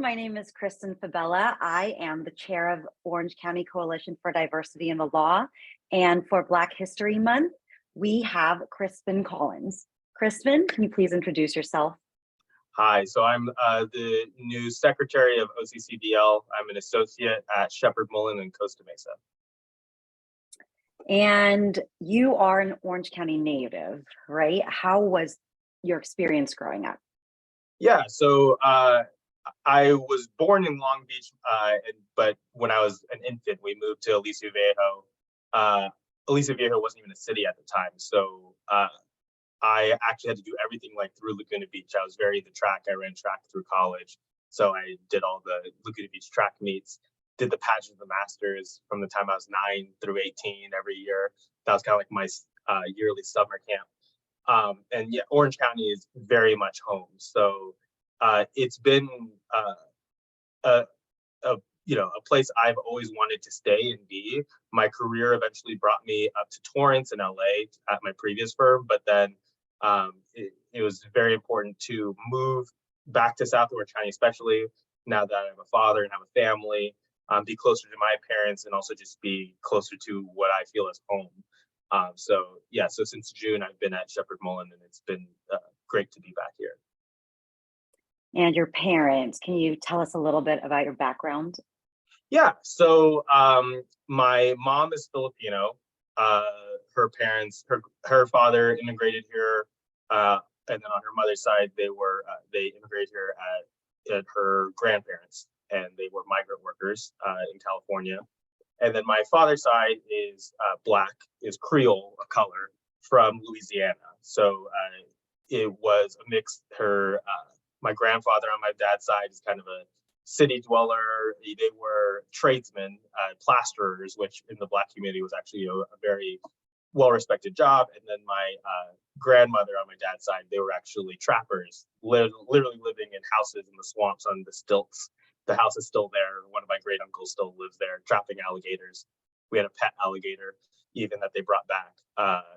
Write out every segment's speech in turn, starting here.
My name is Kristen Fabella. I am the chair of Orange County Coalition for Diversity in the Law. And for Black History Month, we have Crispin Collins. Crispin, can you please introduce yourself? Hi, so I'm the new secretary of OCCDL. I'm an associate at Sheppard, Mullin, and Costa Mesa. And you are an Orange County native, right? How was your experience growing up? Yeah, so I was born in Long Beach, but when I was an infant, we moved to Aliso Viejo. Aliso Viejo wasn't even a city at the time, so I actually had to do everything like through Laguna Beach. I was very into track. I ran track through college, so I did all the Laguna Beach track meets, did the pageant of the Masters from the time I was 9 through 18 every year. That was kind of like my yearly summer camp. And yeah, Orange County is very much home. So it's been a a place I've always wanted to stay and be. My career eventually brought me up to Torrance in LA at my previous firm, but then it was very important to move back to South Orange County, especially now that I'm a father and have a family, be closer to my parents and also just be closer to what I feel as home. So since June, I've been at Sheppard Mullin, and it's been great to be back here. And your parents, can you tell us a little bit about your background? Yeah, so my mom is Filipino. Her parents, her father immigrated here, and then on her mother's side, they immigrated here at her grandparents, and they were migrant workers in California. And then my father's side is Black, is Creole, a color from Louisiana. So it was a mix. My grandfather on my dad's side is kind of a city dweller. They were tradesmen, plasterers, which in the Black community was actually a very well-respected job. And then my grandmother on my dad's side, they were actually trappers, literally living in houses in the swamps on the stilts. The house is still there. One of my great uncles still lives there, trapping alligators. We had a pet alligator even that they brought back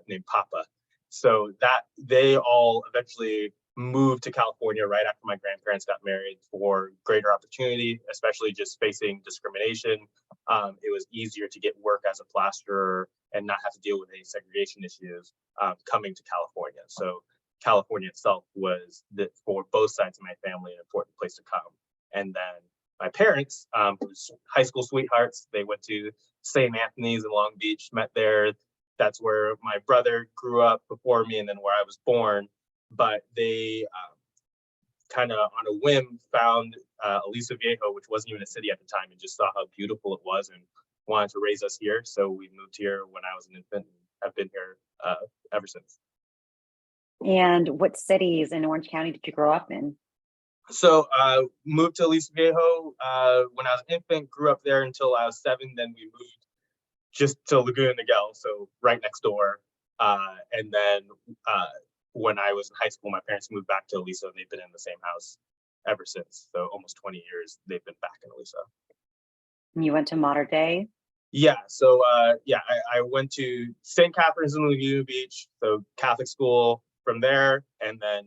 named Papa. So that they all eventually moved to California right after my grandparents got married for greater opportunity, especially just facing discrimination. It was easier to get work as a plasterer and not have to deal with any segregation issues coming to California. So California itself was, for both sides of my family, an important place to come. And then my parents, high school sweethearts, they went to St. Anthony's in Long Beach, met there. That's where my brother grew up before me, and then where I was born. But they kind of on a whim found Aliso Viejo, which wasn't even a city at the time, and just saw how beautiful it was and wanted to raise us here. So we moved here when I was an infant and have been here ever since. And what cities in Orange County did you grow up in? So moved to Aliso Viejo when I was an infant, grew up there until I was 7. Then we moved just to Laguna Niguel, so right next door. And then when I was in high school, my parents moved back to Aliso, and they've been in the same house ever since. So almost 20 years they've been back in Aliso. And you went to Mater Dei? Yeah, so I went to St. Catherine's in Laguna Beach, so Catholic school from there, and then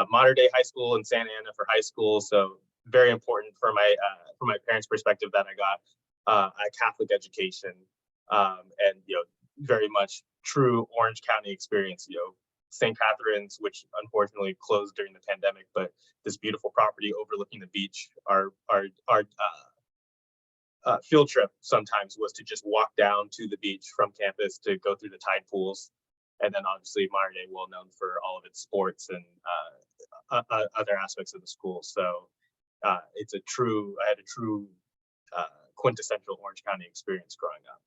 Mater Dei High School in Santa Ana for high school. So very important from my parents' perspective that I got a Catholic education, and very much true Orange County experience. St. Catherine's, which unfortunately closed during the pandemic, but this beautiful property overlooking the beach. Our field trip sometimes was to just walk down to the beach from campus to go through the tide pools. And then obviously Mater Dei, well known for all of its sports and other aspects of the school. So I had a true quintessential Orange County experience growing up.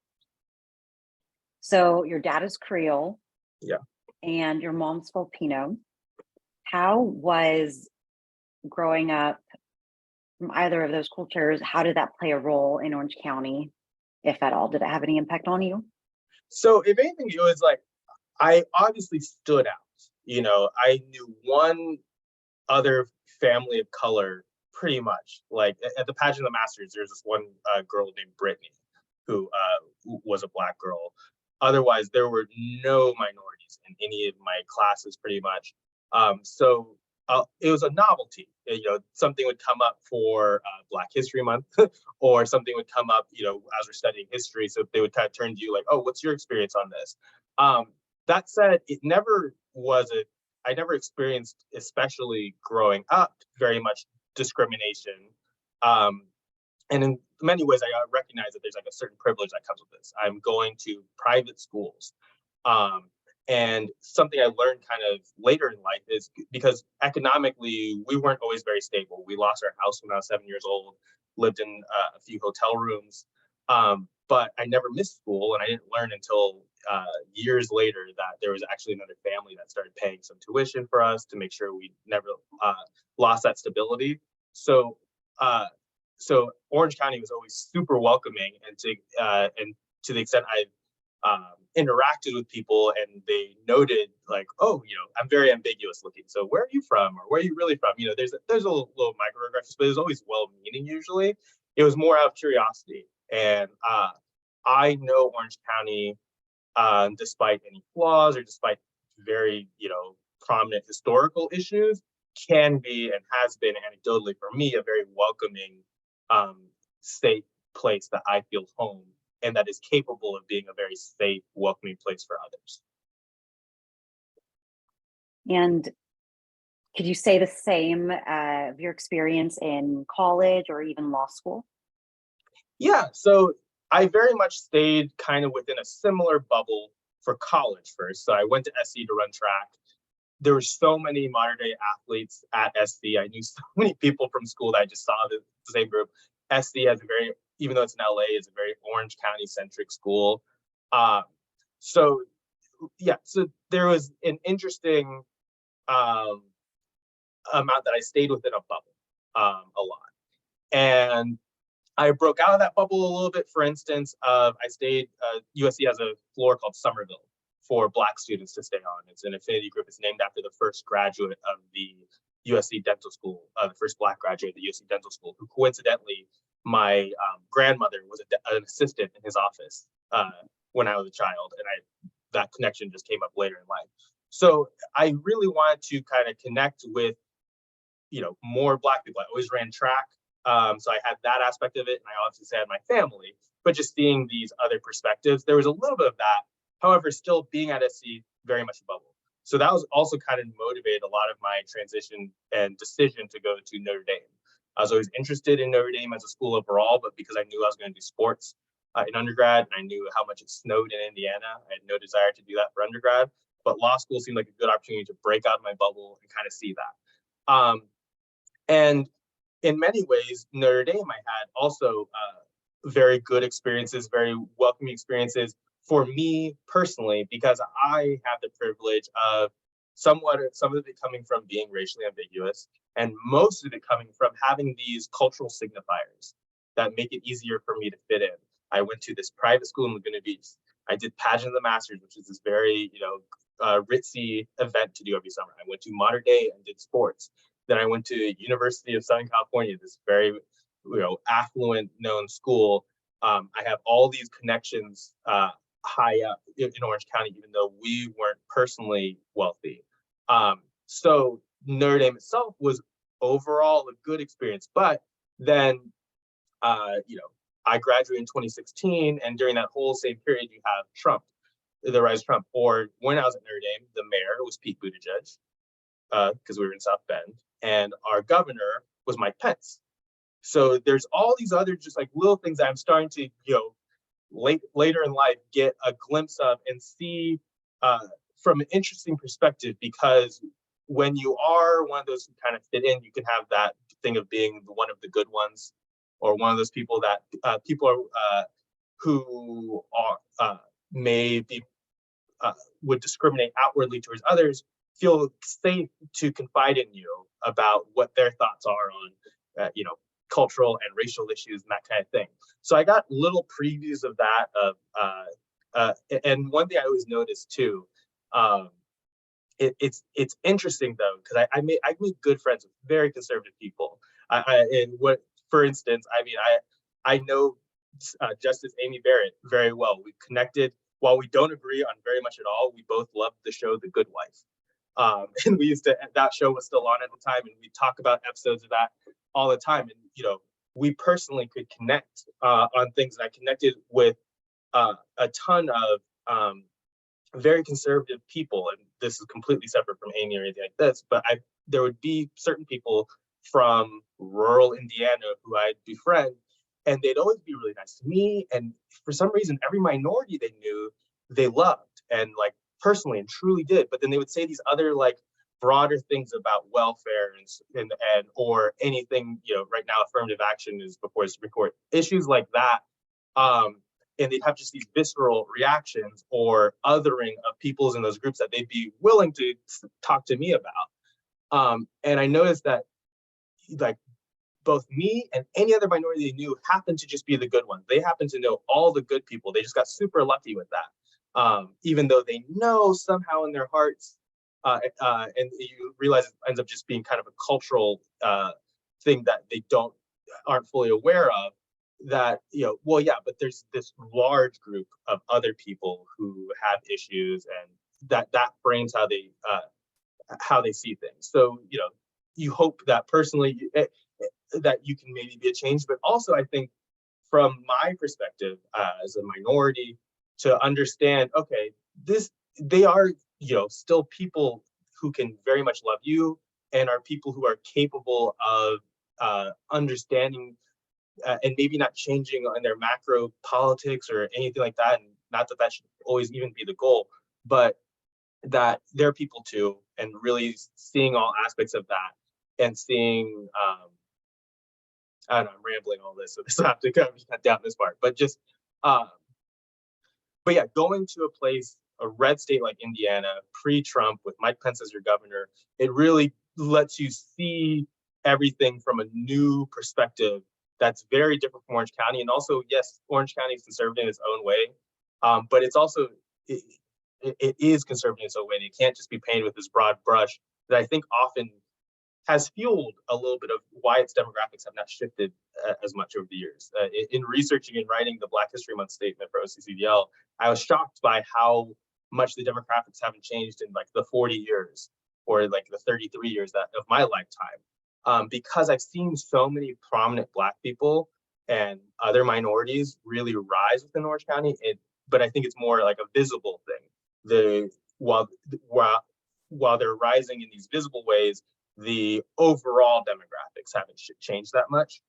So your dad is Creole. Yeah. And your mom's Filipino. How was growing up from either of those cultures? How did that play a role in Orange County, if at all? Did it have any impact on you? So if anything, it was like, I obviously stood out. I knew one other family of color pretty much. Like at the pageant of the Masters, there's this one girl named Brittany who was a Black girl. Otherwise, there were no minorities in any of my classes pretty much. So it was a novelty. Something would come up for Black History Month, or something would come up, as we're studying history. So they would kind of turn to you like, "Oh, what's your experience on this?" That said, I never experienced, especially growing up, very much discrimination. And in many ways, I recognize that there's like a certain privilege that comes with this. I'm going to private schools. And something I learned kind of later in life is because economically, we weren't always very stable. We lost our house when I was 7 years old, lived in a few hotel rooms. But I never missed school, and I didn't learn until years later that there was actually another family that started paying some tuition for us to make sure we never lost that stability. So Orange County was always super welcoming, and to the extent I interacted with people and they noted like, "Oh, I'm very ambiguous looking. So where are you from, or where are you really from?" There's a little microaggressions, but it's always well-meaning. Usually, it was more out of curiosity. And I know Orange County, despite any flaws or despite very prominent historical issues, can be and has been anecdotally for me a very welcoming, safe place that I feel home, and that is capable of being a very safe, welcoming place for others. And could you say the same of your experience in college or even law school? Yeah, so I very much stayed kind of within a similar bubble for college first. So I went to SC to run track. There were so many modern day athletes at SC. I knew so many people from school that I just saw the same group. SC has even though it's in LA, is a very Orange County centric school. So there was an interesting amount that I stayed within a bubble a lot. And I broke out of that bubble a little bit. For instance, I stayed, USC has a floor called Somerville for Black students to stay on. It's an affinity group. It's named after the first graduate of the USC Dental School, the first Black graduate of the USC Dental School, who coincidentally, my grandmother was an assistant in his office when I was a child. And that connection just came up later in life. So I really wanted to kind of connect with, more Black people. I always ran track. So I had that aspect of it, and I obviously had my family, but just seeing these other perspectives, there was a little bit of that. However, still being at SC, very much a bubble. So that was also kind of motivated a lot of my transition and decision to go to Notre Dame. I was always interested in Notre Dame as a school overall, but because I knew I was going to do sports in undergrad, and I knew how much it snowed in Indiana, I had no desire to do that for undergrad. But law school seemed like a good opportunity to break out of my bubble and kind of see that. And in many ways, Notre Dame, I had also very good experiences, very welcoming experiences for me personally, because I have the privilege of some of it coming from being racially ambiguous, and most of it coming from having these cultural signifiers that make it easier for me to fit in. I went to this private school in Laguna Beach. I did Pageant of the Masters, which is this very ritzy event to do every summer. I went to Mater Dei and did sports. Then I went to University of Southern California, this very affluent known school. I have all these connections high up in Orange County, even though we weren't personally wealthy. So Notre Dame itself was overall a good experience. But then, I graduated in 2016, and during that whole same period, you have Trump, the rise of Trump. Or when I was at Notre Dame, the mayor was Pete Buttigieg, because we were in South Bend, and our governor was Mike Pence. So there's all these other just like little things that I'm starting to, later in life, get a glimpse of and see from an interesting perspective, because when you are one of those who kind of fit in, you can have that thing of being one of the good ones, or one of those people that people are who are may be would discriminate outwardly towards others, feel safe to confide in you about what their thoughts are on, cultural and racial issues and that kind of thing. So I got little previews of that. And one thing I always notice too, it's interesting though, because I meet good friends with very conservative people. For instance, I know Justice Amy Barrett very well. We connected. While we don't agree on very much at all, we both loved the show The Good Wife. And we used to, that show was still on at the time, and we talk about episodes of that all the time. And, you know, we personally could connect on things. And I connected with a ton of very conservative people. And this is completely separate from Amy or anything like this, but there would be certain people from rural Indiana who I'd befriend, and they'd always be really nice to me. And for some reason, every minority they knew, they loved and like personally and truly did. But then they would say these other like broader things about welfare and or anything, you know, right now affirmative action is before the Supreme Court, issues like that. And they'd have just these visceral reactions or othering of peoples in those groups that they'd be willing to talk to me about. And I noticed that like both me and any other minority they knew happened to just be the good ones. They happened to know all the good people. They just got super lucky with that. Even though they know somehow in their hearts, and you realize it ends up just being kind of a cultural thing that they aren't fully aware of, that, you know, well, yeah, but there's this large group of other people who have issues, and that frames how they see things. So, you know, you hope that personally that you can maybe be a change, but also I think from my perspective as a minority, to understand, okay, they are, you know, still people who can very much love you and are people who are capable of understanding and maybe not changing on their macro politics or anything like that. And not that should always even be the goal, but that they're people too, and really seeing all aspects of that and seeing, I don't know, I'm rambling all this, so this will have to cut down this part, but just, but yeah, going to a place, a red state like Indiana, pre-Trump with Mike Pence as your governor, it really lets you see everything from a new perspective that's very different from Orange County. And also, yes, Orange County is conservative in its own way, but it's also, it is conservative in its own way. And it can't just be painted with this broad brush that I think often has fueled a little bit of why its demographics have not shifted as much over the years. In researching and writing the Black History Month statement for OCCDL, I was shocked by how much the demographics haven't changed in like the 40 years or like the 33 years of my lifetime. Because I've seen so many prominent Black people and other minorities really rise within Orange County. But I think it's more like a visible thing. While they're rising in these visible ways, the overall demographics haven't changed that much.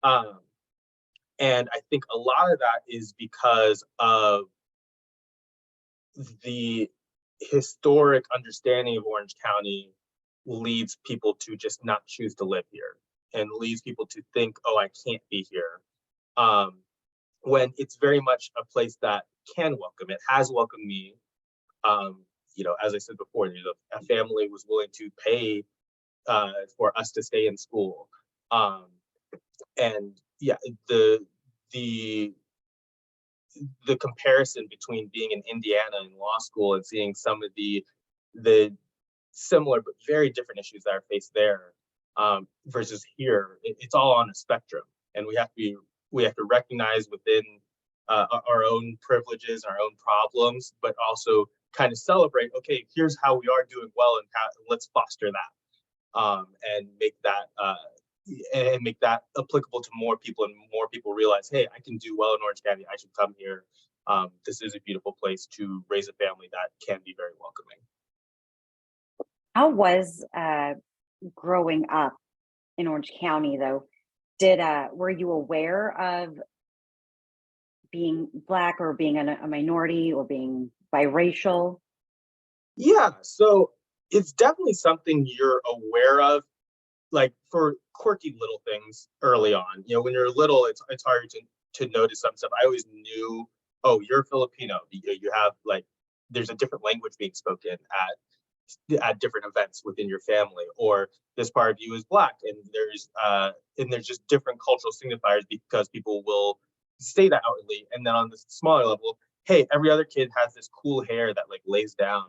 And I think a lot of that is because of the historic understanding of Orange County leads people to just not choose to live here, and leads people to think, oh, I can't be here. When it's very much a place that can welcome. It has welcomed me. You know, as I said before, a family was willing to pay for us to stay in school. And yeah, the comparison between being in Indiana in law school and seeing some of the similar but very different issues that are faced there versus here, it's all on a spectrum, and we have to recognize within our own privileges, our own problems, but also kind of celebrate, okay, here's how we are doing well, and let's foster that, and make that applicable to more people, and more people realize, hey, I can do well in Orange County, I should come here. This is a beautiful place to raise a family that can be very welcoming. How was growing up in Orange County, though? Were you aware of being Black or being a minority or being biracial? Yeah, so it's definitely something you're aware of, like for quirky little things early on. You know, when you're little, it's hard to notice some stuff. I always knew, oh, you're Filipino. You have like, there's a different language being spoken at different events within your family, or this part of you is Black, and there's just different cultural signifiers because people will say that outwardly. And then on this smaller level, hey, every other kid has this cool hair that like lays down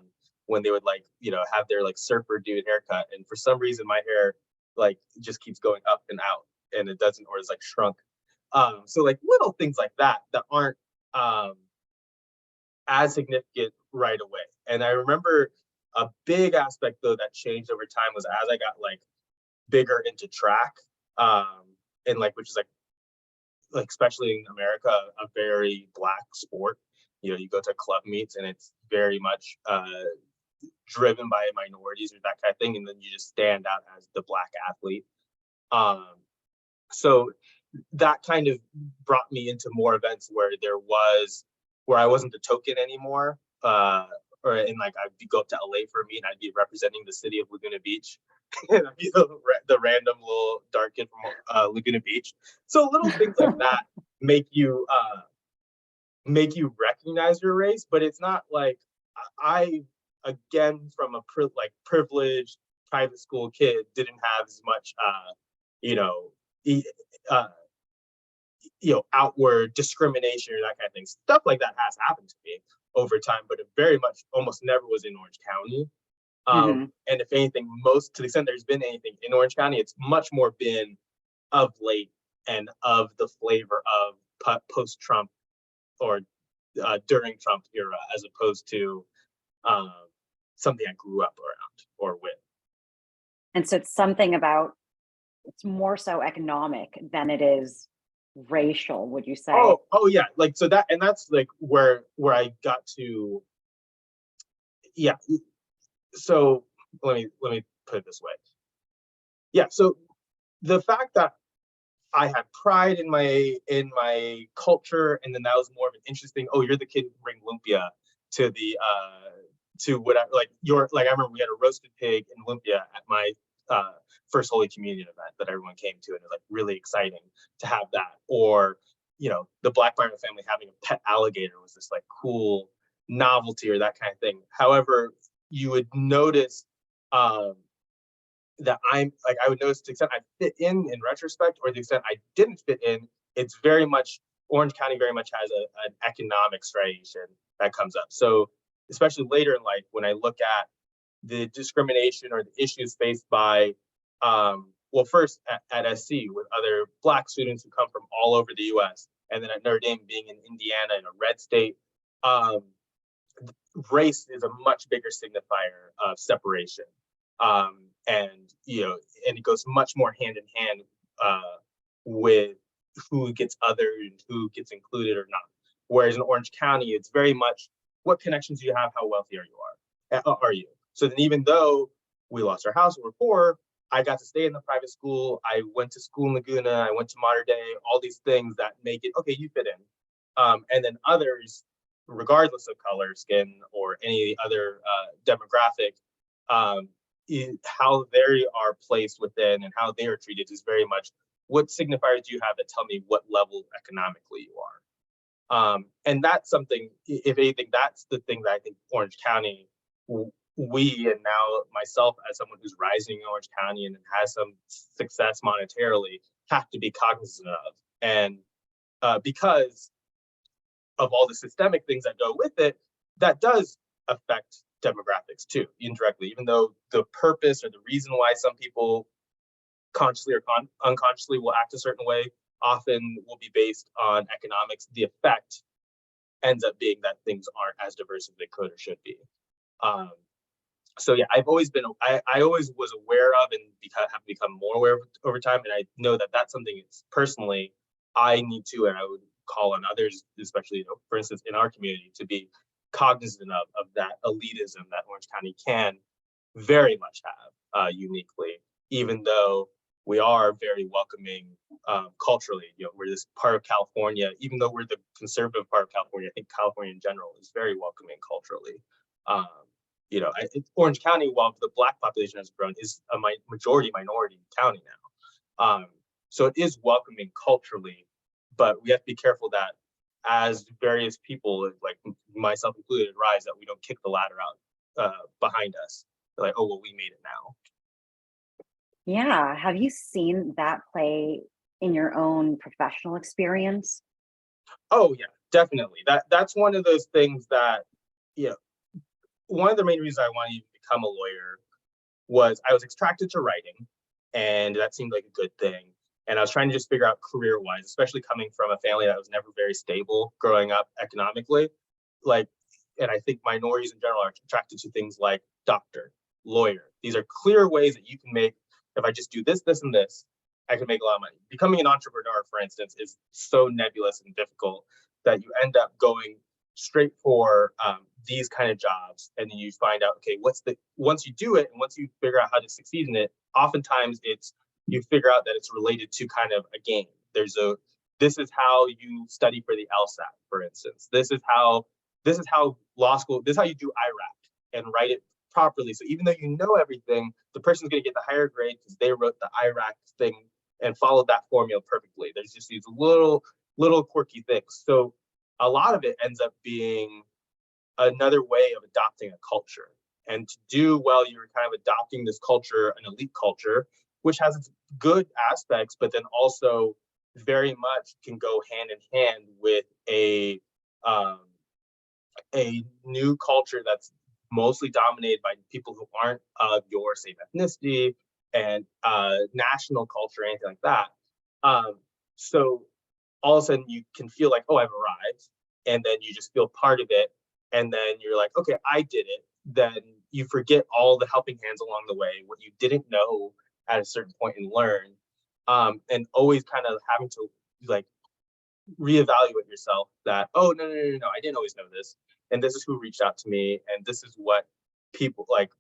when they would like, you know, have their like surfer dude haircut, and for some reason my hair like just keeps going up and out, and it doesn't, or is like shrunk. So like little things like that aren't as significant right away. And I remember A big aspect though that changed over time was as I got like bigger into track, and like which is like especially in America, a very black sport. You know, you go to club meets and it's very much driven by minorities or that kind of thing, and then you just stand out as the black athlete. So that kind of brought me into more events where I wasn't the token anymore. Or and like I'd go up to LA for a meet and I'd be representing the city of Laguna Beach. And I'd be the random little dark kid from Laguna Beach. So little things like that make you recognize your race, but it's not like I again from a privileged private school kid didn't have as much you know outward discrimination or that kind of thing. Stuff like that has happened to me over time, but it very much almost never was in Orange County. And if anything, most to the extent there's been anything in Orange County, it's much more been of late and of the flavor of post-Trump or during Trump era, as opposed to something I grew up around or with. And so it's more so economic than it is racial, would you say? Oh yeah, like so that's like where I got to. Yeah, so let me put it this way. Yeah, so the fact that I had pride in my culture, and then that was more of an interesting. Oh, you're the kid who bring lumpia to the to whatever. Like I remember we had a roasted pig in lumpia at my first Holy Communion event that everyone came to, and it was like really exciting to have that. Or the Black Byron family having a pet alligator was this like cool novelty or that kind of thing. However, you would notice that I would notice to the extent I fit in retrospect, or the extent I didn't fit in, it's very much Orange County very much has an economic striation that comes up. So especially later in life, when I look at the discrimination or the issues faced by, first at SC with other Black students who come from all over the U.S., and then at Notre Dame being in Indiana in a red state, race is a much bigger signifier of separation. And it goes much more hand in hand with who gets othered and who gets included or not. Whereas in Orange County, it's very much what connections do you have, how wealthy are you? So then, even though we lost our house, we're poor, I got to stay in the private school. I went to school in Laguna. I went to Mater Dei. All these things that make it okay. You fit in, and then others, regardless of color, skin, or any other demographic. How they are placed within and how they are treated is very much what signifiers do you have that tell me what level economically you are. And that's something, if anything, that's the thing that I think Orange County, we, and now myself as someone who's rising in Orange County and has some success monetarily, have to be cognizant of. And because of all the systemic things that go with it, that does affect demographics too, indirectly, even though the purpose or the reason why some people consciously or unconsciously will act a certain way often will be based on economics. The effect ends up being that things aren't as diverse as they could or should be. So yeah, I've always been, I always was aware of and have become more aware of over time. And I know that that's something it's personally I need to, and I would call on others, especially, for instance, in our community, to be cognizant of that elitism that Orange County can very much have uniquely, even though we are very welcoming culturally. We're this part of California, even though we're the conservative part of California. I think California in general is very welcoming culturally. Orange County, while the Black population has grown, is a majority minority county now. So it is welcoming culturally, but we have to be careful that as various people, like myself included, rise, that we don't kick the ladder out behind us. Like, oh, well, we made it now. Yeah. Have you seen that play in your own professional experience? Oh, yeah, definitely. That's one of those things that, one of the main reasons I wanted to become a lawyer was I was attracted to writing, and that seemed like a good thing. And I was trying to just figure out career-wise, especially coming from a family that was never very stable growing up economically. Like, and I think minorities in general are attracted to things like doctor, lawyer. These are clear ways that you can make, if I just do this, this, and this, I can make a lot of money. Becoming an entrepreneur, for instance, is so nebulous and difficult that you end up going straight for these kind of jobs, and then you find out, okay, once you do it and once you figure out how to succeed in it, oftentimes you figure out that it's related to kind of a game. This is how you study for the LSAT, for instance. This is how law school, this is how you do IRAC and write it properly. So even though you know everything, the person's going to get the higher grade because they wrote the IRAC thing and followed that formula perfectly. There's just these little quirky things. So a lot of it ends up being another way of adopting a culture. And to do well, you're kind of adopting this culture, an elite culture, which has its good aspects, but then also very much can go hand in hand with a new culture that's mostly dominated by people who aren't of your same ethnicity and national culture or anything like that. So all of a sudden you can feel like, oh, I've arrived, and then you just feel part of it, and then you're like, okay, I did it. Then you forget all the helping hands along the way, what you didn't know at a certain point and learn, and always kind of having to like reevaluate yourself that, oh, no, I didn't always know this, and this is who reached out to me, and this is what people like.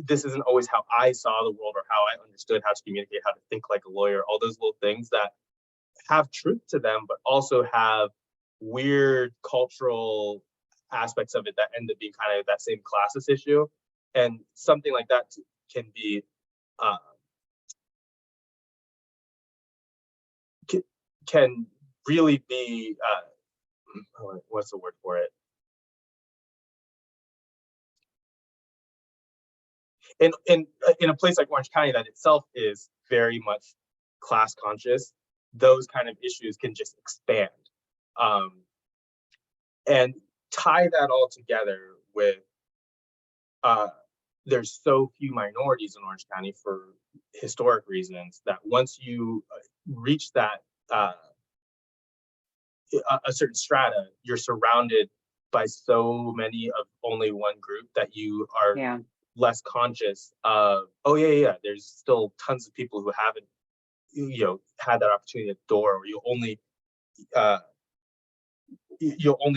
This isn't always how I saw the world or how I understood how to communicate, how to think like a lawyer, all those little things that have truth to them, but also have weird cultural aspects of it that end up being kind of that same classist issue. And something like that can be can really be what's the word for it? In a place like Orange County that itself is very much class conscious, those kind of issues can just expand, and tie that all together with there's so few minorities in Orange County for historic reasons that once you reach that a certain strata, you're surrounded by so many of only one group that you are less conscious of, oh yeah, there's still tons of people who haven't had that opportunity at the door, or you'll only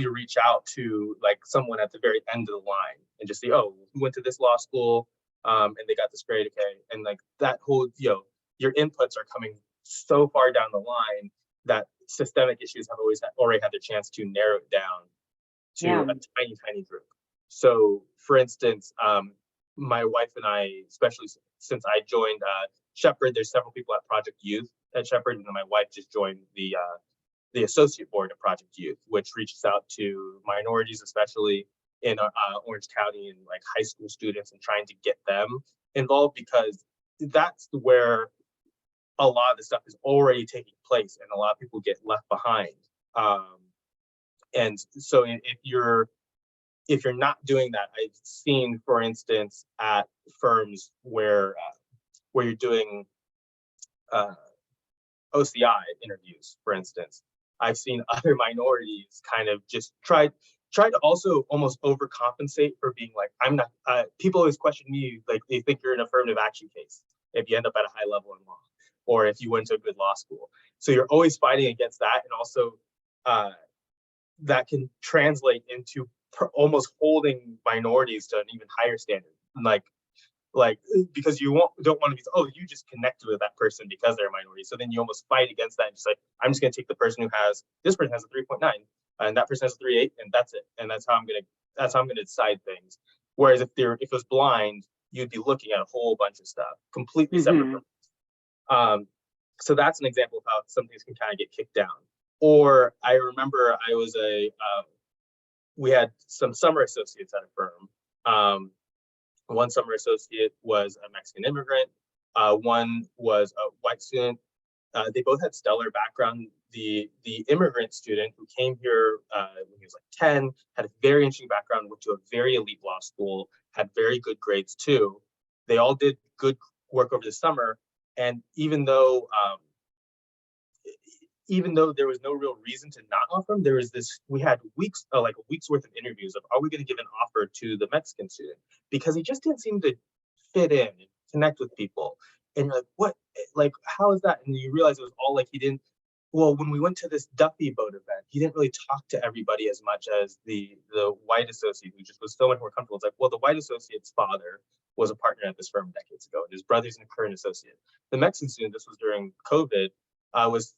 reach out to like someone at the very end of the line and just say, oh, who went to this law school, and they got this grade, okay, and like that whole your inputs are coming so far down the line that systemic issues have already had their chance to narrow it down to a tiny group. So for instance, my wife and I, especially since I joined Sheppard, there's several people at Project Youth at Sheppard, and then my wife just joined the associate board of Project Youth, which reaches out to minorities, especially in Orange County, and like high school students, and trying to get them involved, because that's where a lot of the stuff is already taking place and a lot of people get left behind. And so if you're not doing that, I've seen, for instance, at firms where you're doing OCI interviews, for instance, I've seen other minorities kind of just try to also almost overcompensate for being like, I'm not, people always question me, like they think you're an affirmative action case if you end up at a high level in law, or if you went to a good law school. So you're always fighting against that. And also that can translate into almost holding minorities to an even higher standard. Like because you don't want to be, oh, you just connected with that person because they're a minority. So then you almost fight against that and just like, I'm just going to take the person who has, this person has a 3.9 and that person has a 3.8 and that's it. And that's how I'm going to decide things. Whereas if it was blind, you'd be looking at a whole bunch of stuff completely separate from. So that's an example of how some things can kind of get kicked down. Or I remember I was we had some summer associates at a firm. One summer associate was a Mexican immigrant. One was a white student. They both had stellar background. The immigrant student who came here when he was like 10 had a very interesting background, went to a very elite law school, had very good grades too. They all did good work over the summer. And even though even though there was no real reason to not offer him, we had weeks, like a week's worth of interviews of, are we going to give an offer to the Mexican student? Because he just didn't seem to fit in and connect with people. And you're like, what, like, how is that? And you realize it was all like, well, when we went to this Duffy boat event, he didn't really talk to everybody as much as the white associate who just was so much more comfortable. It's like, well, the white associate's father was a partner at this firm decades ago, and his brother's a current associate. The Mexican student, this was during COVID, was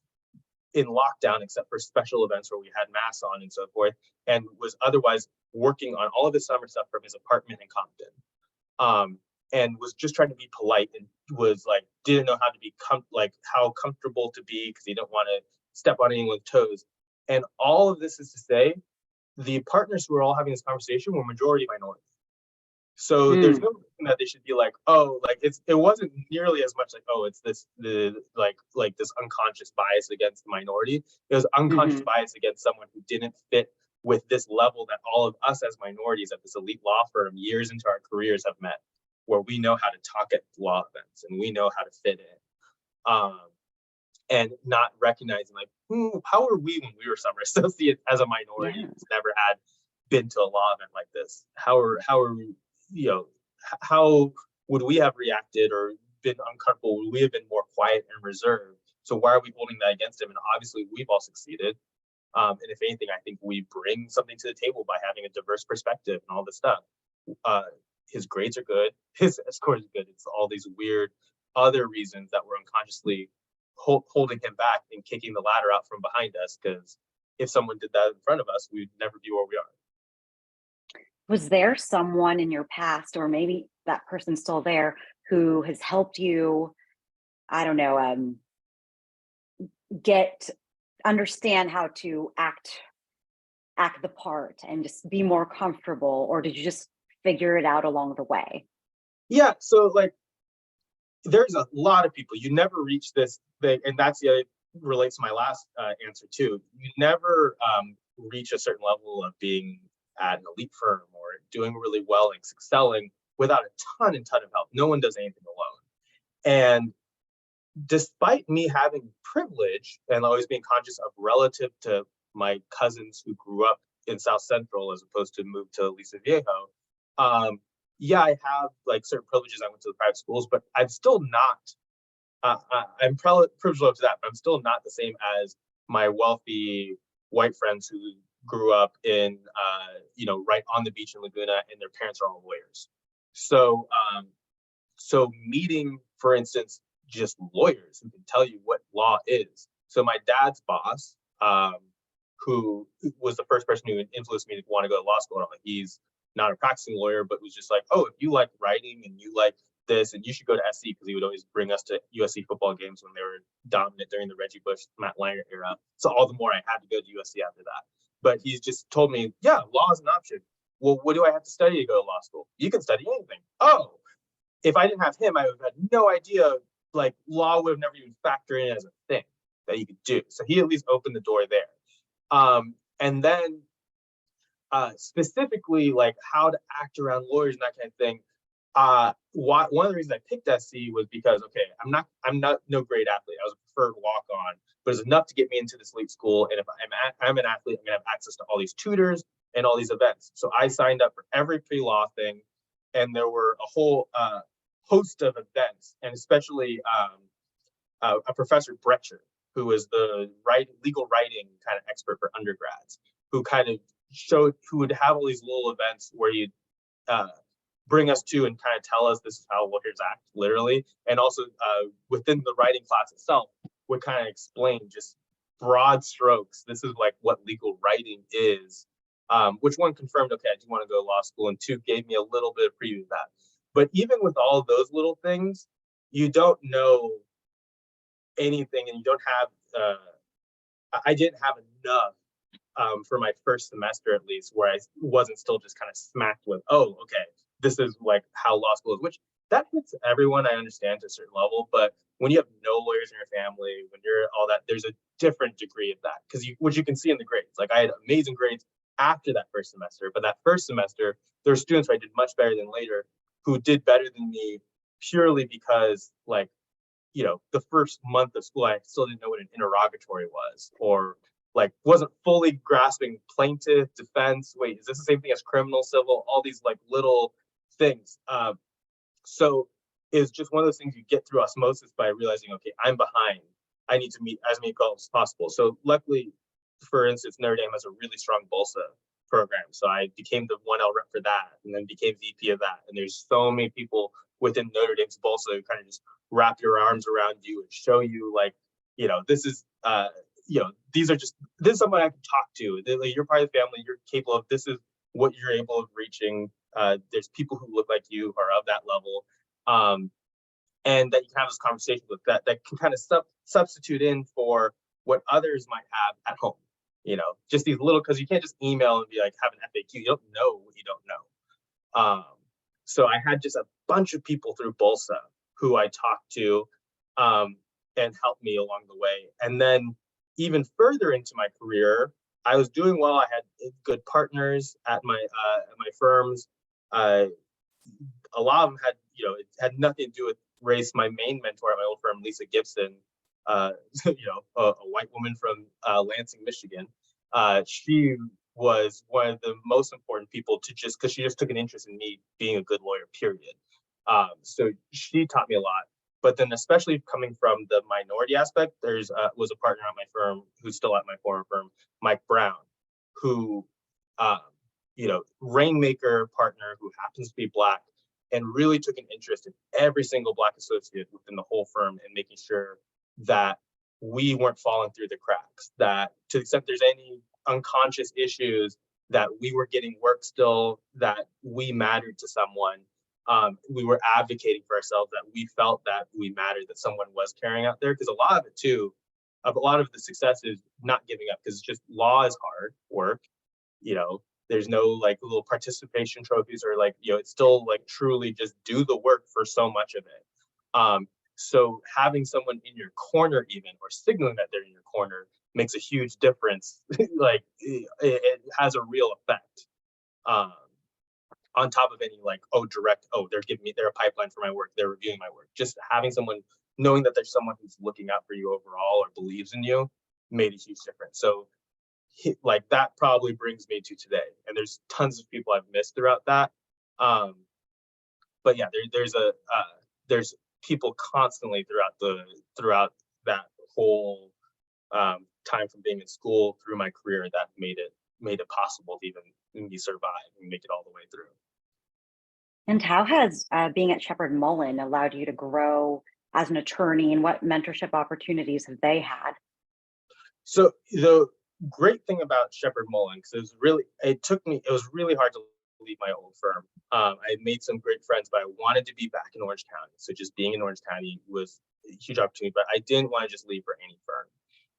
in lockdown except for special events where we had masks on and so forth, and was otherwise working on all of his summer stuff from his apartment in Compton. And was just trying to be polite and was like, didn't know how to be how comfortable to be because he didn't want to step on anyone's toes. And all of this is to say, the partners who were all having this conversation were majority minority. So there's no reason that they should be like, oh, like it wasn't nearly as much like, oh, it's this like this unconscious bias against the minority. It was unconscious bias against someone who didn't fit with this level that all of us as minorities at this elite law firm years into our careers have met, where we know how to talk at law events and we know how to fit in. And not recognizing like, how are we when we were summer associates as a minority who's never had been to a law event like this? How would we have reacted or been uncomfortable? Would we have been more quiet and reserved? So why are we holding that against him? And obviously we've all succeeded. And if anything, I think we bring something to the table by having a diverse perspective and all this stuff. His grades are good. His score is good. It's all these weird other reasons that we're unconsciously holding him back and kicking the ladder out from behind us. Because if someone did that in front of us, we'd never be where we are. Was there someone in your past, or maybe that person's still there, who has helped you, I don't know, understand how to act the part and just be more comfortable? Or did you just figure it out along the way? Yeah, so like there's a lot of people. You never reach this thing, and that's the other relates to my last answer too. You never reach a certain level of being at an elite firm or doing really well and excelling without a ton of help. No one does anything alone. And despite me having privilege and always being conscious of relative to my cousins who grew up in South Central as opposed to move to Aliso Viejo, I have like certain privileges. I went to the private schools, but I'm still not, I'm privileged up to that, but I'm still not the same as my wealthy white friends who grew up in, right on the beach in Laguna, and their parents are all lawyers. So, so meeting, for instance, just lawyers who can tell you what law is. So my dad's boss, who was the first person who influenced me to want to go to law school. He's not a practicing lawyer, but was just like, oh, if you like writing and you like this, and you should go to SC, because he would always bring us to USC football games when they were dominant during the Reggie Bush, Matt Langer era. So all the more I had to go to USC after that. But he's just told me, yeah, law is an option. Well, what do I have to study to go to law school? You can study anything. Oh, if I didn't have him, I would have had no idea, like law would have never even factored in as a thing that you could do. So he at least opened the door there. And then specifically like how to act around lawyers and that kind of thing. One of the reasons I picked SC was because, okay, I'm not no great athlete. I was a preferred walk-on, but it's enough to get me into this elite school. And if I'm an athlete, I'm gonna have access to all these tutors and all these events. So I signed up for every pre-law thing, and there were a whole host of events, and especially a professor Brecher, who is the legal writing kind of expert for undergrads, who kind of who would have all these little events where you'd bring us to and kind of tell us this is how lawyers act, literally. And also within the writing class itself would kind of explain just broad strokes. This is like what legal writing is, which one confirmed, okay, I do want to go to law school, and two gave me a little bit of preview of that. But even with all of those little things, you don't know anything, and you don't have, I didn't have enough for my first semester, at least, where I wasn't still just kind of smacked with, oh, okay, this is like how law school is, which that hits everyone, I understand, to a certain level. But when you have no lawyers in your family, when you're all that, there's a different degree of that, because which you can see in the grades. Like I had amazing grades after that first semester, but that first semester, there were students who I did much better than later who did better than me purely because like the first month of school, I still didn't know what an interrogatory was, or like wasn't fully grasping plaintiff, defense. Wait, is this the same thing as criminal, civil? All these like little things. So it's just one of those things you get through osmosis by realizing, okay, I'm behind. I need to meet as many goals as possible. So luckily, for instance, Notre Dame has a really strong BOLSA program. So I became the 1L rep for that, and then became VP of that. And there's so many people within Notre Dame's BOLSA who kind of just wrap your arms around you and show you like, this is, this is someone I can talk to. Like, you're part of the family, you're capable of, this is what you're able of reaching. There's people who look like you are of that level. And that you can have this conversation with that can kind of substitute in for what others might have at home. Just these little, because you can't just email and be like, have an FAQ. You don't know what you don't know. So I had just a bunch of people through BOLSA who I talked to and helped me along the way. And then even further into my career, I was doing well. I had good partners at my firms. A lot of them had, it had nothing to do with race. My main mentor at my old firm, Lisa Gibson, a white woman from Lansing, Michigan. She was one of the most important people to because she just took an interest in me being a good lawyer, period. So she taught me a lot. But then, especially coming from the minority aspect, was a partner at my firm who's still at my former firm, Mike Brown, who, rainmaker partner who happens to be Black, and really took an interest in every single Black associate within the whole firm and making sure that we weren't falling through the cracks, that to the extent there's any unconscious issues, that we were getting work still, that we mattered to someone. We were advocating for ourselves, that we felt that we mattered, that someone was carrying out there. Because a lot of it too, a lot of the success is not giving up, because it's just law is hard work. There's no like little participation trophies or like, it's still like truly just do the work for so much of it. So having someone in your corner, even, or signaling that they're in your corner, makes a huge difference. Like it has a real effect. On top of any like, they're a pipeline for my work, they're reviewing my work. Just having someone, knowing that there's someone who's looking out for you overall or believes in you, made a huge difference. So like that probably brings me to today. And there's tons of people I've missed throughout that. But yeah, there's people constantly throughout that whole time from being in school through my career that made it possible to even be survive and make it all the way through. And how has being at Sheppard Mullin allowed you to grow as an attorney, and what mentorship opportunities have they had? So the great thing about Sheppard Mullin, because it was really hard to leave my old firm. I made some great friends, but I wanted to be back in Orange County. So just being in Orange County was a huge opportunity, but I didn't want to just leave for any firm.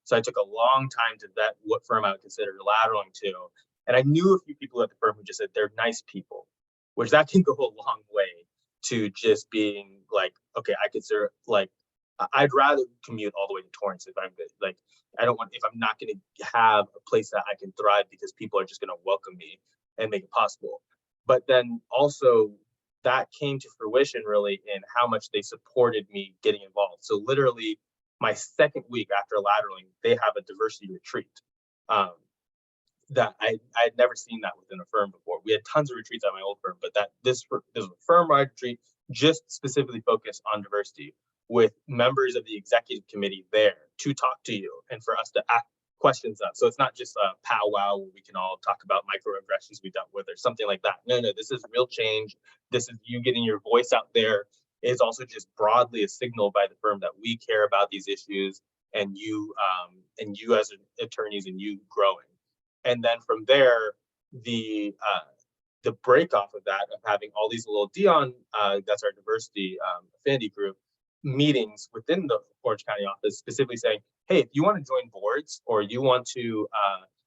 So I took a long time to vet what firm I would consider lateraling to. And I knew a few people at the firm who just said they're nice people, which that can go a long way to just being like, okay, I consider, like, I'd rather commute all the way to Torrance if I'm good. Like, if I'm not going to have a place that I can thrive because people are just going to welcome me and make it possible. But then also that came to fruition really in how much they supported me getting involved. So literally my second week after lateraling, they have a diversity retreat. That I had never seen that within a firm before. We had tons of retreats at my old firm, but this was a firm-wide retreat just specifically focused on diversity, with members of the executive committee there to talk to you and for us to ask questions up. So it's not just a powwow where we can all talk about microaggressions we dealt with or something like that. No, this is real change. This is you getting your voice out there. It's also just broadly a signal by the firm that we care about these issues, and you as attorneys, and you growing. And then from there, the break off of that, of having all these little Dion, that's our diversity affinity group, meetings within the Orange County office, specifically saying, hey, if you want to join boards or you want to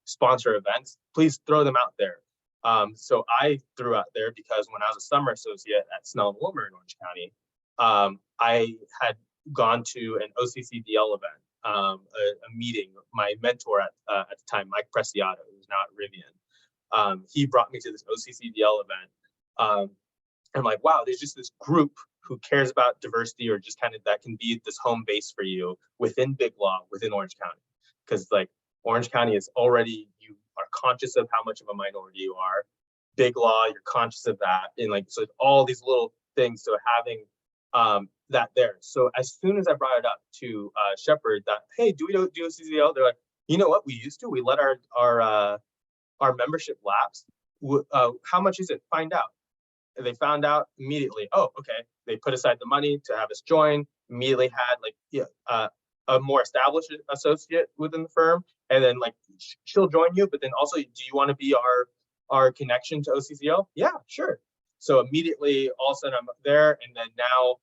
sponsor events, please throw them out there. So I threw out there because when I was a summer associate at Snell and Wilmer in Orange County, I had gone to an OCCDL event, a meeting. My mentor at the time, Mike Preciado, who's now at Rivian, he brought me to this OCCDL event. I'm like, wow, there's just this group who cares about diversity, or just kind of that can be this home base for you within big law, within Orange County. Because like Orange County is already, you are conscious of how much of a minority you are. Big law, you're conscious of that. And like, so all these little things. So having that there. So as soon as I brought it up to Sheppard that, hey, do we do OCCDL? They're like, you know what, we used to. We let our membership lapse. How much is it? Find out. And they found out immediately. Oh, okay. They put aside the money to have us join. Immediately had like a more established associate within the firm, and then like she'll join you. But then also, do you want to be our connection to OCCDL? Yeah, sure. So immediately, all of a sudden, I'm there, and then now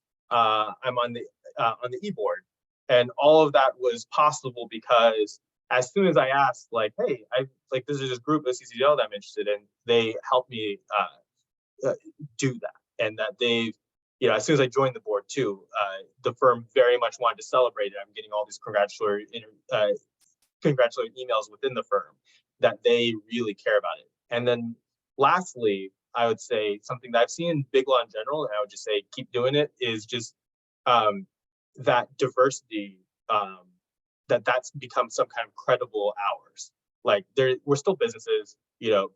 I'm on the e-board, and all of that was possible because as soon as I asked, like, hey, this is this group OCCDL that I'm interested in, they helped me do that, and that they've, as soon as I joined the board too, the firm very much wanted to celebrate it. I'm getting all these congratulatory emails within the firm that they really care about it. And then lastly, I would say something that I've seen in big law in general, and I would just say keep doing it, is just that diversity, that's become some kind of credible hours. Like we're still businesses,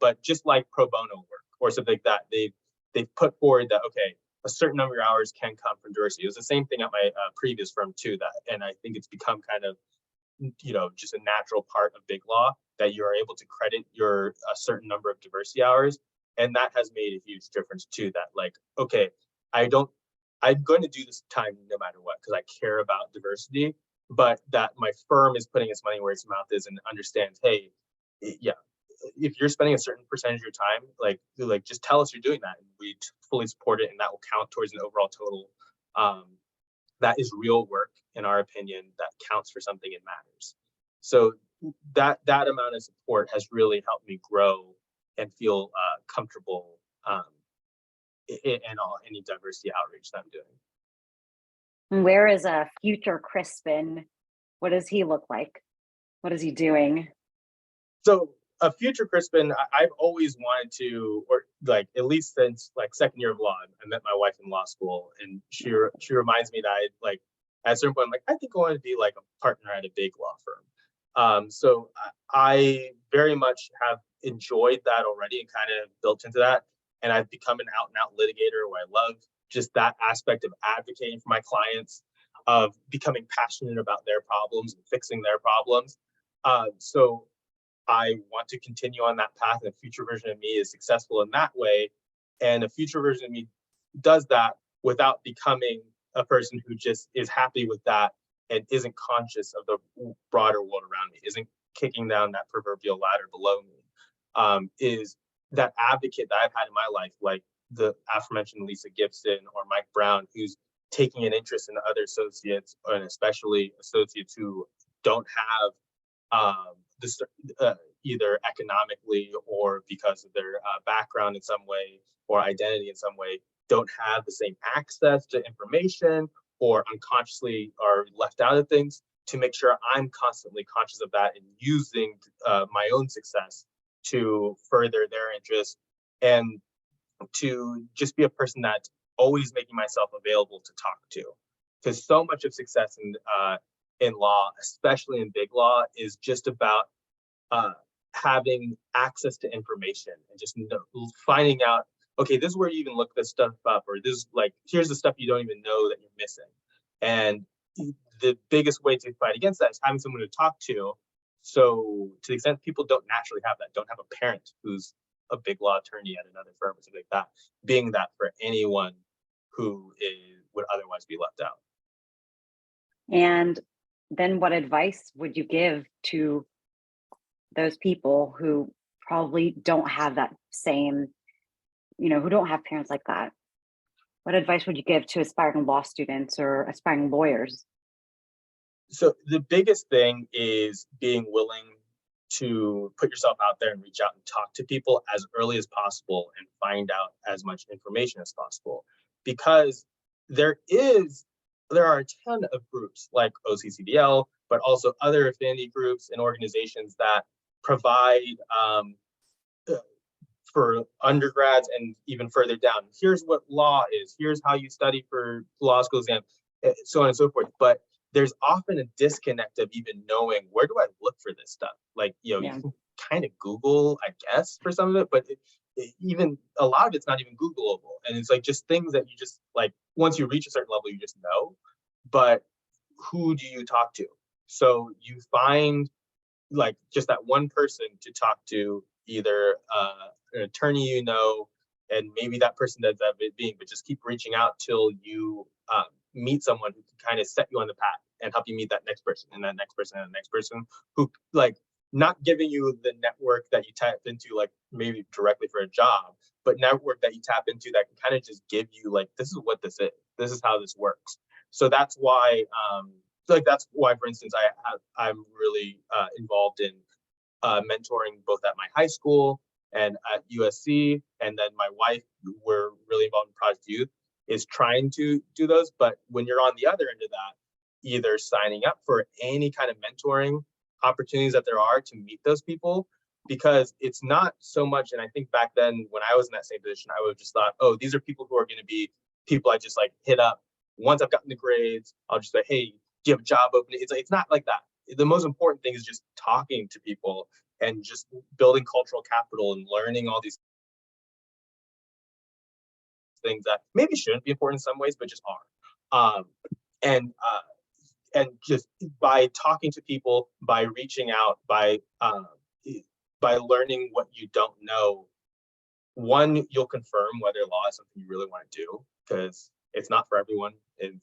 but just like pro bono work or something like that, they've put forward that, okay, a certain number of hours can come from diversity. It was the same thing at my previous firm too, and I think it's become kind of, just a natural part of big law that you're able to credit a certain number of diversity hours. And that has made a huge difference too, that like, okay, I'm going to do this time no matter what, because I care about diversity, but that my firm is putting its money where its mouth is and understands, hey, yeah, if you're spending a certain percentage of your time, like just tell us you're doing that, and we fully support it, and that will count towards an overall total. That is real work, in our opinion, that counts for something and matters. So that amount of support has really helped me grow and feel comfortable in any diversity outreach that I'm doing. Where is a future Crispin? What does he look like? What is he doing? So a future Crispin, I've always wanted to, or like at least since like second year of law, I met my wife in law school, and she reminds me that at a certain point, I'm like, I think I want to be like a partner at a big law firm. So I very much have enjoyed that already and kind of built into that. And I've become an out and out litigator, where I love just that aspect of advocating for my clients, of becoming passionate about their problems and fixing their problems. So I want to continue on that path, and a future version of me is successful in that way. And a future version of me does that without becoming a person who just is happy with that and isn't conscious of the broader world around me, isn't kicking down that proverbial ladder below me, is that advocate that I've had in my life, like the aforementioned Lisa Gibson or Mike Brown, who's taking an interest in other associates, and especially associates who don't have this either economically or because of their background in some way or identity in some way, don't have the same access to information, or unconsciously are left out of things, to make sure I'm constantly conscious of that and using my own success to further their interest, and to just be a person that's always making myself available to talk to. Because so much of success in law, especially in big law, is just about having access to information and just finding out, okay, this is where you even look this stuff up, or this, like, here's the stuff you don't even know that you're missing. And the biggest way to fight against that is having someone to talk to. So to the extent people don't naturally have that, don't have a parent who's a big law attorney at another firm or something like that, being that for anyone who would otherwise be left out. And then what advice would you give to those people who probably don't have that same, who don't have parents like that? What advice would you give to aspiring law students or aspiring lawyers? So the biggest thing is being willing to put yourself out there and reach out and talk to people as early as possible and find out as much information as possible, because there are a ton of groups like OCCDL, but also other affinity groups and organizations that provide for undergrads and even further down. Here's what law is. Here's how you study for law school exam, so on and so forth. But there's often a disconnect of even knowing, where do I look for this stuff? Like, you Yeah. can kind of Google, I guess, for some of it, but even a lot of it's not even Googleable. And it's like just things that you just like, once you reach a certain level, you just know. But who do you talk to? So you find like just that one person to talk to, either an attorney, and maybe that person does that being, but just keep reaching out till you meet someone who can kind of set you on the path and help you meet that next person and that next person and the next person, who like not giving you the network that you tap into, like maybe directly for a job, but network that you tap into that can kind of just give you like, this is what this is. This is how this works. So that's why, for instance, I'm really involved in mentoring both at my high school and at USC, and then my wife, we're really involved in Project Youth, is trying to do those. But when you're on the other end of that, either signing up for any kind of mentoring opportunities that there are to meet those people, because it's not so much, and I think back then when I was in that same position, I would have just thought, oh, these are people who are going to be people I just like hit up. Once I've gotten the grades, I'll just say, hey, do you have a job opening? It's not like that. The most important thing is just talking to people and just building cultural capital and learning all these things that maybe shouldn't be important in some ways, but just are. And just by talking to people, by reaching out, by learning what you don't know, one, you'll confirm whether law is something you really want to do, because it's not for everyone. It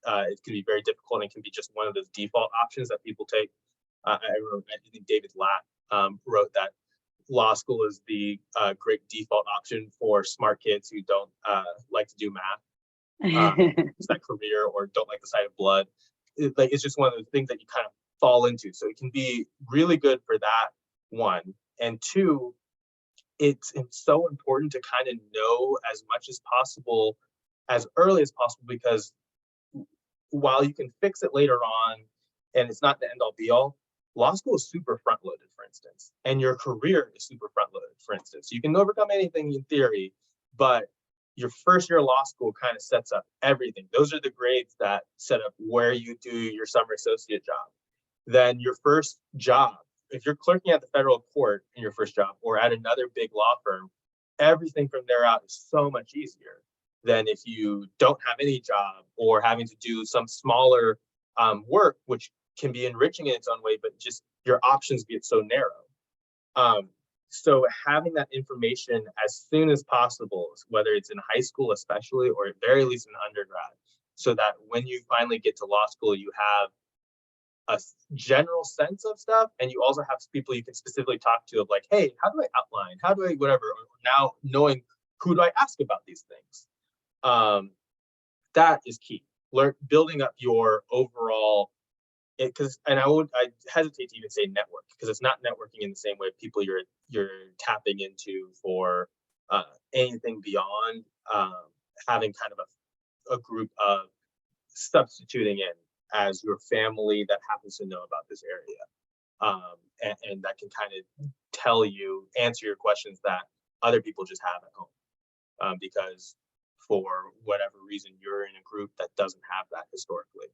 can be very difficult, and it can be just one of those default options that people take. I think David Latt wrote that law school is the great default option for smart kids who don't like to do math, it's that career, or don't like the sight of blood. It's just one of the things that you kind of fall into. So it can be really good for that, one. And two, it's so important to kind of know as much as possible, as early as possible, because while you can fix it later on, and it's not the end all be all, law school is super front loaded, for instance, and your career is super front loaded, for instance. You can overcome anything in theory, but your first year of law school kind of sets up everything. Those are the grades that set up where you do your summer associate job. Then your first job, if you're clerking at the federal court in your first job, or at another big law firm, everything from there out is so much easier than if you don't have any job, or having to do some smaller work, which can be enriching in its own way, but just your options get so narrow. So having that information as soon as possible, whether it's in high school especially, or at very least in undergrad, so that when you finally get to law school, you have a general sense of stuff, and you also have people you can specifically talk to of like, hey, how do I outline? How do I whatever? Now knowing who do I ask about these things? That is key. Building up your overall, I hesitate to even say network, because it's not networking in the same way people you're tapping into for anything beyond having kind of a group of substituting in as your family that happens to know about this area, and that can kind of answer your questions that other people just have at home, because for whatever reason you're in a group that doesn't have that historically.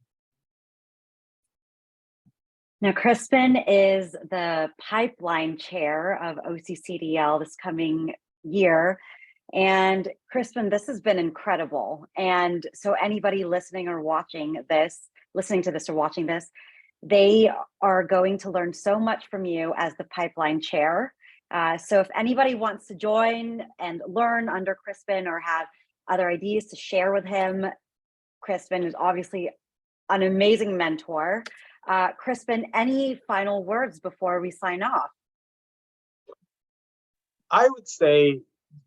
Now, Crispin is the pipeline chair of OCCDL this coming year. And Crispin, this has been incredible. And so anybody listening to this or watching this, they are going to learn so much from you as the pipeline chair. So if anybody wants to join and learn under Crispin, or have other ideas to share with him, Crispin is obviously an amazing mentor. Crispin, any final words before we sign off? I would say,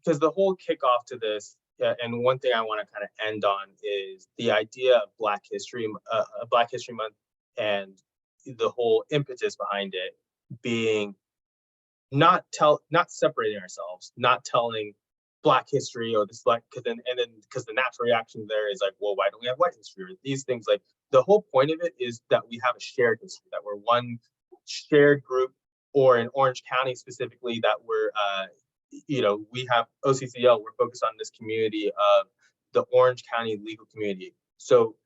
because the whole kickoff to this, and one thing I want to kind of end on, is the idea of Black History Month, and the whole impetus behind it being not separating ourselves, not telling Black history, or this Black, because the natural reaction there is like, well, why don't we have white history, or these things? Like, the whole point of it is that we have a shared history, that we're one shared group, or in Orange County specifically, that we're we have OCCDL, we're focused on this community of the Orange County legal community. So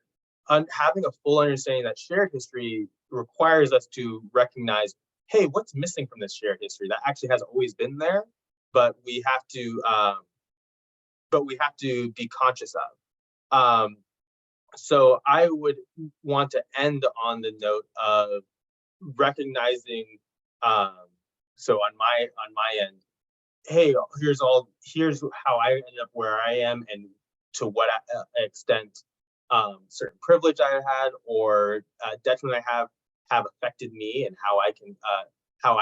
having a full understanding that shared history requires us to recognize, hey, what's missing from this shared history that actually has always been there, but we have to be conscious of. So I would want to end on the note of recognizing, so on my end, hey, here's how I ended up where I am, and to what extent certain privilege I had or detriment I have affected me, and how I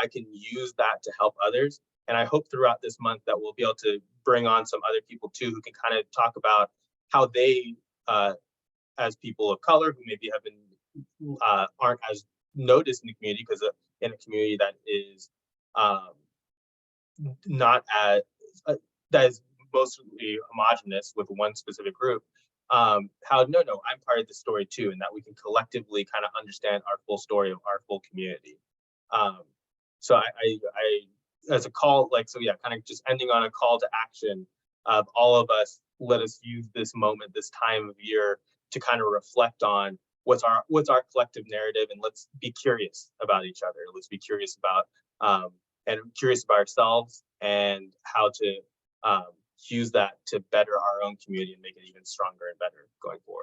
can use that to help others. And I hope throughout this month that we'll be able to bring on some other people too, who can kind of talk about how they, as people of color who maybe have been aren't as noticed in the community, because in a community that is not as that is mostly homogenous with one specific group, how no, I'm part of the story too, and that we can collectively kind of understand our full story of our full community. So I as a call, kind of just ending on a call to action of all of us, let us use this moment, this time of year, to kind of reflect on what's our collective narrative, and let's be curious about each other. Let's be curious about and curious about ourselves, and how to use that to better our own community and make it even stronger and better going forward.